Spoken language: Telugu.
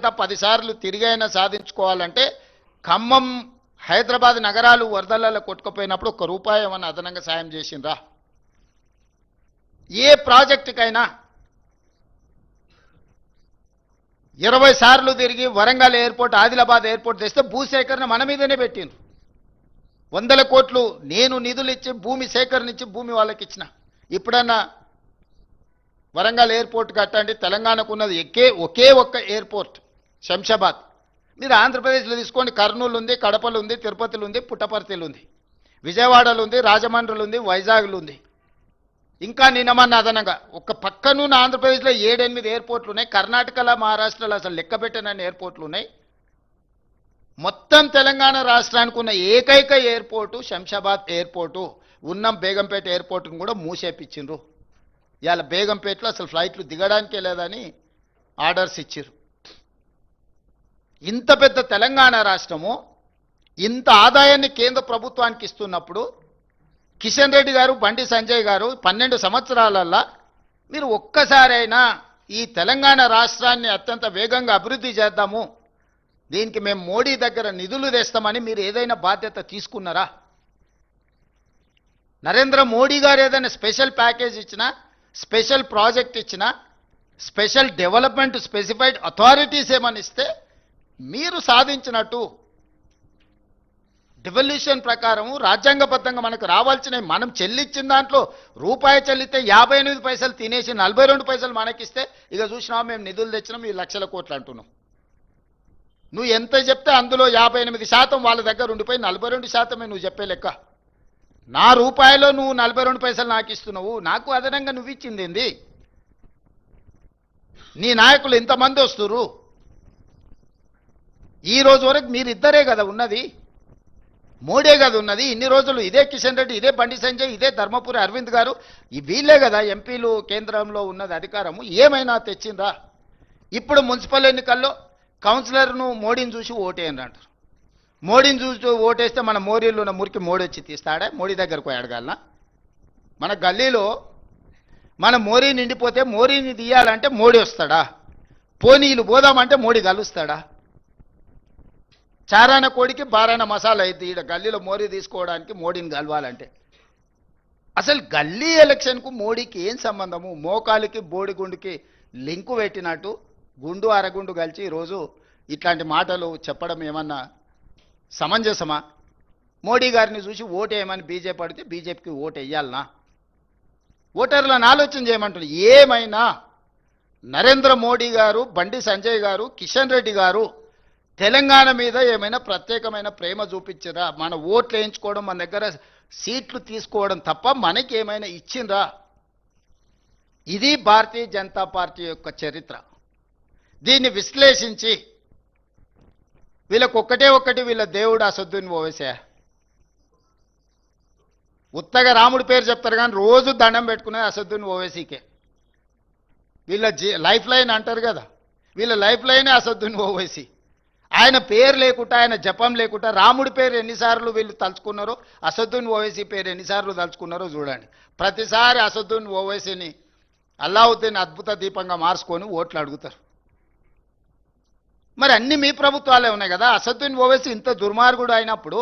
10 సార్లు తిరిగైనా సాధించుకోవాలంటే ఖమ్మం హైదరాబాద్ నగరాలు వరదలలో కొట్టుకుపోయినప్పుడు ₹1 ఏమన్నా అదనంగా సాయం చేసిండ్రా? ఏ ప్రాజెక్టుకైనా 20 సార్లు తిరిగి వరంగల్ ఎయిర్పోర్ట్, ఆదిలాబాద్ ఎయిర్పోర్ట్ తెస్తే భూసేకరణ మన మీదనే పెట్టిండ్రు. 100 కోట్లు నేను నిధులు ఇచ్చి భూమి సేకరణించి భూమి వాళ్ళకి ఇచ్చిన. ఇప్పుడన్నా వరంగల్ ఎయిర్పోర్ట్ కట్టండి. తెలంగాణకు ఉన్నది ఒకే ఒక్క ఎయిర్పోర్ట్ శంషాబాద్. మీరు ఆంధ్రప్రదేశ్లో తీసుకోండి, కర్నూలు ఉంది, కడపలు ఉంది, తిరుపతిలో ఉంది, పుట్టపర్తిలో ఉంది, విజయవాడలో ఉంది, రాజమండ్రిలో ఉంది, వైజాగ్లో ఉంది. ఇంకా నిన్నమన్న అదనంగా ఒక పక్కనున్న ఆంధ్రప్రదేశ్లో 7-8 ఎయిర్పోర్ట్లు ఉన్నాయి. కర్ణాటకలో, మహారాష్ట్రలో అసలు లెక్క పెట్టనన్ని ఎయిర్పోర్ట్లు ఉన్నాయి. మొత్తం తెలంగాణ రాష్ట్రానికి ఉన్న ఏకైక ఎయిర్పోర్టు శంషాబాద్ ఎయిర్పోర్టు. ఉన్నం బేగంపేట ఎయిర్పోర్టును కూడా మూసేపించిండ్రు. ఇవాళ బేగంపేటలో అసలు ఫ్లైట్లు దిగడానికే లేదని ఆర్డర్స్ ఇచ్చారు. ఇంత పెద్ద తెలంగాణ రాష్ట్రము ఇంత ఆదాయాన్ని కేంద్ర ప్రభుత్వానికి ఇస్తున్నప్పుడు కిషన్ రెడ్డి గారు, బండి సంజయ్ గారు 12 సంవత్సరాలల్లా మీరు ఒక్కసారైనా ఈ తెలంగాణ రాష్ట్రాన్ని అత్యంత వేగంగా అభివృద్ధి చేద్దాము, దీనికి మేము మోడీ దగ్గర నిధులు తెస్తామని మీరు ఏదైనా బాధ్యత తీసుకున్నారా? నరేంద్ర మోడీ గారు ఏదైనా స్పెషల్ ప్యాకేజ్ ఇచ్చినా, స్పెషల్ ప్రాజెక్ట్ ఇచ్చినా, స్పెషల్ డెవలప్మెంట్ స్పెసిఫైడ్ అథారిటీస్ ఏమని ఇస్తే మీరు సాధించినట్టు డివల్యూషన్ ప్రకారం రాజ్యాంగబద్ధంగా మనకు రావాల్సిన మనం చెల్లించిన దాంట్లో రూపాయి చెల్లితే 58 పైసలు తినేసి 42 పైసలు మనకిస్తే ఇక చూసినా మేము నిధులు తెచ్చినాం ఈ లక్షల కోట్లు అంటున్నాం. నువ్వు ఎంత చెప్తే అందులో 58% వాళ్ళ దగ్గర ఉండిపోయి 42% నువ్వు చెప్పే లెక్క. నా రూపాయలో నువ్వు 42 పైసలు నాకు ఇస్తున్నావు, నాకు అదనంగా నువ్వు ఇచ్చింది ఏంది? నీ నాయకులు ఎంతమంది వస్తురు? ఈ రోజు వరకు మీరిద్దరే కదా ఉన్నది, మోడీ కదా ఉన్నది. ఇన్ని రోజులు ఇదే కిషన్ రెడ్డి, ఇదే బండి సంజయ్, ఇదే ధర్మపురి అరవింద్ గారు, వీళ్ళే కదా ఎంపీలు కేంద్రంలో ఉన్నది అధికారము. ఏమైనా తెచ్చిందా? ఇప్పుడు మున్సిపల్ ఎన్నికల్లో కౌన్సిలర్ను మోడీని చూసి ఓటేయండి అంటారు. మోడీని చూసి ఓటేస్తే మన మోరీలో ఉన్న మురికి మోడీ వచ్చి తీస్తాడా? మోడీ దగ్గరకు పోయి అడగాలనా? మన గల్లీలో మన మోరీ నిండిపోతే మోరీని తీయాలంటే మోడీ వస్తాడా? పోనీలు పోదామంటే మోడీ కలుస్తాడా? చారాన కోడికి బారాన మసాలా అయింది. ఈడ గల్లీలో మోరీ తీసుకోవడానికి మోడీని కలవాలంటే అసలు గల్లీ ఎలక్షన్కు మోడీకి ఏం సంబంధము? మోకాలికి బోడిగుండుకి లింకు పెట్టినట్టు గుండు అరగుండు కలిసి ఈరోజు ఇట్లాంటి మాటలు చెప్పడం ఏమన్నా సమంజసమా? మోడీ గారిని చూసి ఓటేయమని బీజేపీ అడిగితే బీజేపీకి ఓటు వేయాలనా? ఓటర్లను ఆలోచన చేయమంటున్నారు. ఏమైనా నరేంద్ర మోడీ గారు, బండి సంజయ్ గారు, కిషన్ రెడ్డి గారు తెలంగాణ మీద ఏమైనా ప్రత్యేకమైన ప్రేమ చూపించరా? మన ఓట్లు వేయించుకోవడం, మన దగ్గర సీట్లు తీసుకోవడం తప్ప మనకి ఏమైనా ఇచ్చిందా? ఇది భారతీయ జనతా పార్టీ యొక్క చరిత్ర. దీన్ని విశ్లేషించి వీళ్ళకి ఒక్కటి వీళ్ళ దేవుడు అసదుద్దీన్ ఓవైసీ. ఉత్తగా రాముడి పేరు చెప్తారు కానీ రోజు దండం పెట్టుకునేది అసదుద్దీన్ ఓవైసీకే. వీళ్ళ లైఫ్ లైన్ అంటారు కదా, వీళ్ళ లైఫ్ లైనే అసదుద్దీన్ ఓవైసీ. ఆయన పేరు లేకుండా, ఆయన జపం లేకుండా రాముడి పేరు ఎన్నిసార్లు వీళ్ళు తలుచుకున్నారో, అసదుద్దీన్ ఓవైసీ పేరు ఎన్నిసార్లు తలుచుకున్నారో చూడండి. ప్రతిసారి అసదుద్దీన్ ఓవైసీని అల్లావుద్దీన్ అద్భుత దీపంగా మార్చుకొని ఓట్లు అడుగుతారు. మరి అన్ని మీ ప్రభుత్వాలే ఉన్నాయి కదా. అసదుద్దీన్ ఓవైసీ ఇంత దుర్మార్గుడు అయినప్పుడు